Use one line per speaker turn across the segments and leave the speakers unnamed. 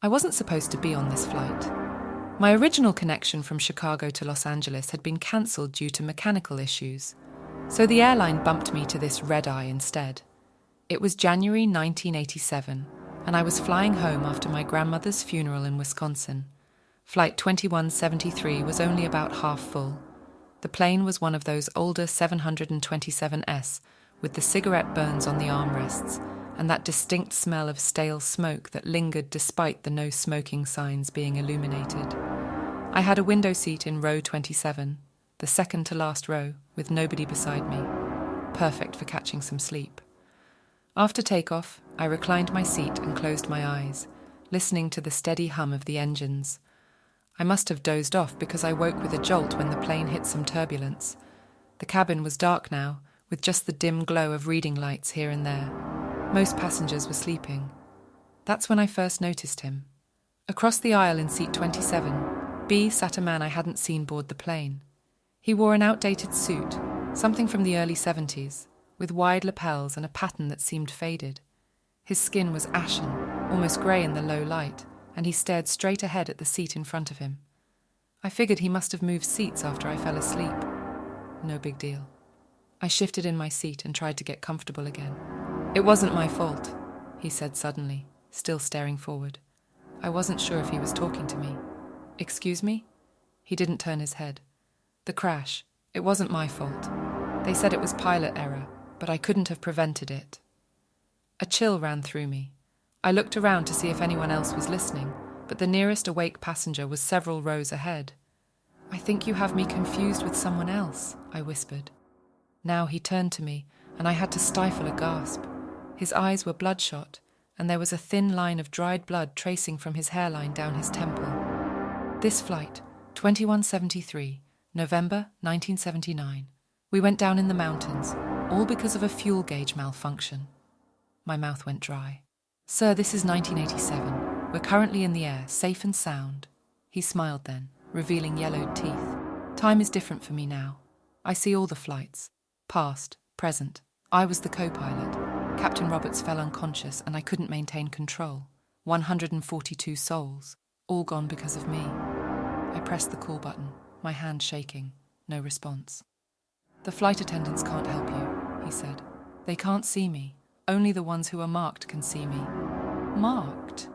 I wasn't supposed to be on this flight. My original connection from Chicago to Los Angeles had been cancelled due to mechanical issues, so the airline bumped me to this red-eye instead. It was January 1987, and I was flying home after my grandmother's funeral in Wisconsin. Flight 2173 was only about half full. The plane was one of those older 727s with the cigarette burns on the armrests and that distinct smell of stale smoke that lingered despite the no smoking signs being illuminated. I had a window seat in row 27, the second to last row, with nobody beside me. Perfect for catching some sleep. After takeoff, I reclined my seat and closed my eyes, listening to the steady hum of the engines. I must have dozed off because I woke with a jolt when the plane hit some turbulence. The cabin was dark now, with just the dim glow of reading lights here and there. Most passengers were sleeping. That's when I first noticed him. Across the aisle in seat 27, B sat a man I hadn't seen board the plane. He wore an outdated suit, something from the early 70s, with wide lapels and a pattern that seemed faded. His skin was ashen, almost grey in the low light, and he stared straight ahead at the seat in front of him. I figured he must have moved seats after I fell asleep. No big deal. I shifted in my seat and tried to get comfortable again. "It wasn't my fault," he said suddenly, still staring forward. I wasn't sure if he was talking to me. "Excuse me?" He didn't turn his head. "The crash. It wasn't my fault. They said it was pilot error, but I couldn't have prevented it." A chill ran through me. I looked around to see if anyone else was listening, but the nearest awake passenger was several rows ahead. "I think you have me confused with someone else," I whispered. Now he turned to me, and I had to stifle a gasp. His eyes were bloodshot, and there was a thin line of dried blood tracing from his hairline down his temple. "This flight, 2173, November 1979. We went down in the mountains, all because of a fuel gauge malfunction." My mouth went dry. "Sir, this is 1987. We're currently in the air, safe and sound." He smiled then, revealing yellowed teeth. "Time is different for me now. I see all the flights. Past, present. I was the co-pilot. Captain Roberts fell unconscious and I couldn't maintain control. 142 souls, all gone because of me." I pressed the call button, my hand shaking. No response. "The flight attendants can't help you," he said. "They can't see me. Only the ones who are marked can see me." "Marked?"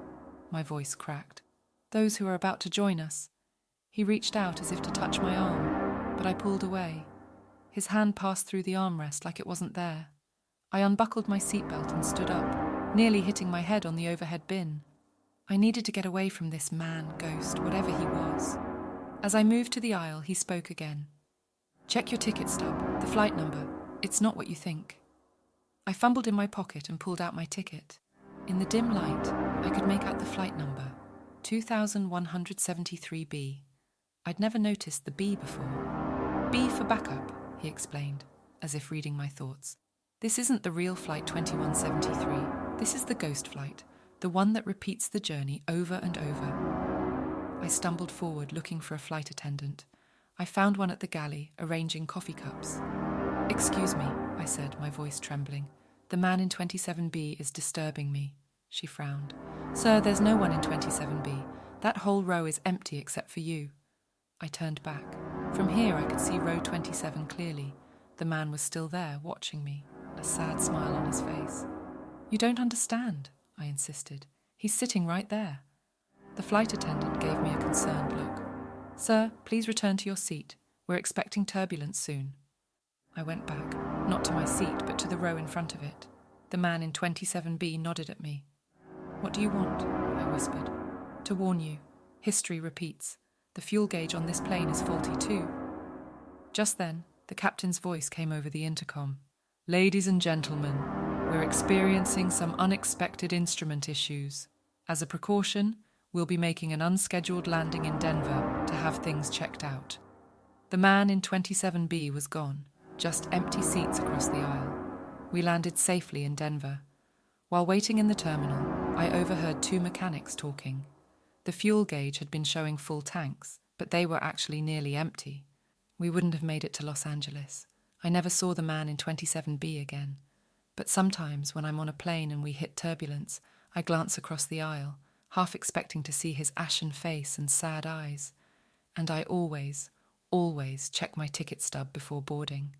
My voice cracked. "Those who are about to join us." He reached out as if to touch my arm, but I pulled away. His hand passed through the armrest like it wasn't there. I unbuckled my seatbelt and stood up, nearly hitting my head on the overhead bin. I needed to get away from this man, ghost, whatever he was. As I moved to the aisle, he spoke again. "Check your ticket stub, the flight number. It's not what you think." I fumbled in my pocket and pulled out my ticket. In the dim light, I could make out the flight number, 2173B. I'd never noticed the B before. "B for backup," he explained, as if reading my thoughts. "This isn't the real flight 2173. This is the ghost flight, the one that repeats the journey over and over." I stumbled forward, looking for a flight attendant. I found one at the galley, arranging coffee cups. "Excuse me," I said, my voice trembling. "The man in 27B is disturbing me." She frowned. "Sir, there's no one in 27B. That whole row is empty except for you." I turned back. From here I could see row 27 clearly. The man was still there, watching me, a sad smile on his face. "You don't understand," I insisted. "He's sitting right there." The flight attendant gave me a concerned look. "Sir, please return to your seat. We're expecting turbulence soon." I went back, not to my seat, but to the row in front of it. The man in 27B nodded at me. "What do you want?" I whispered. "To warn you. History repeats. The fuel gauge on this plane is faulty too." Just then, the captain's voice came over the intercom. "Ladies and gentlemen, we're experiencing some unexpected instrument issues. As a precaution, we'll be making an unscheduled landing in Denver to have things checked out." The man in 27B was gone, just empty seats across the aisle. We landed safely in Denver. While waiting in the terminal, I overheard two mechanics talking. The fuel gauge had been showing full tanks, but they were actually nearly empty. We wouldn't have made it to Los Angeles. I never saw the man in 27B again. But sometimes when I'm on a plane and we hit turbulence, I glance across the aisle. half expecting to see his ashen face and sad eyes, and I always check my ticket stub before boarding.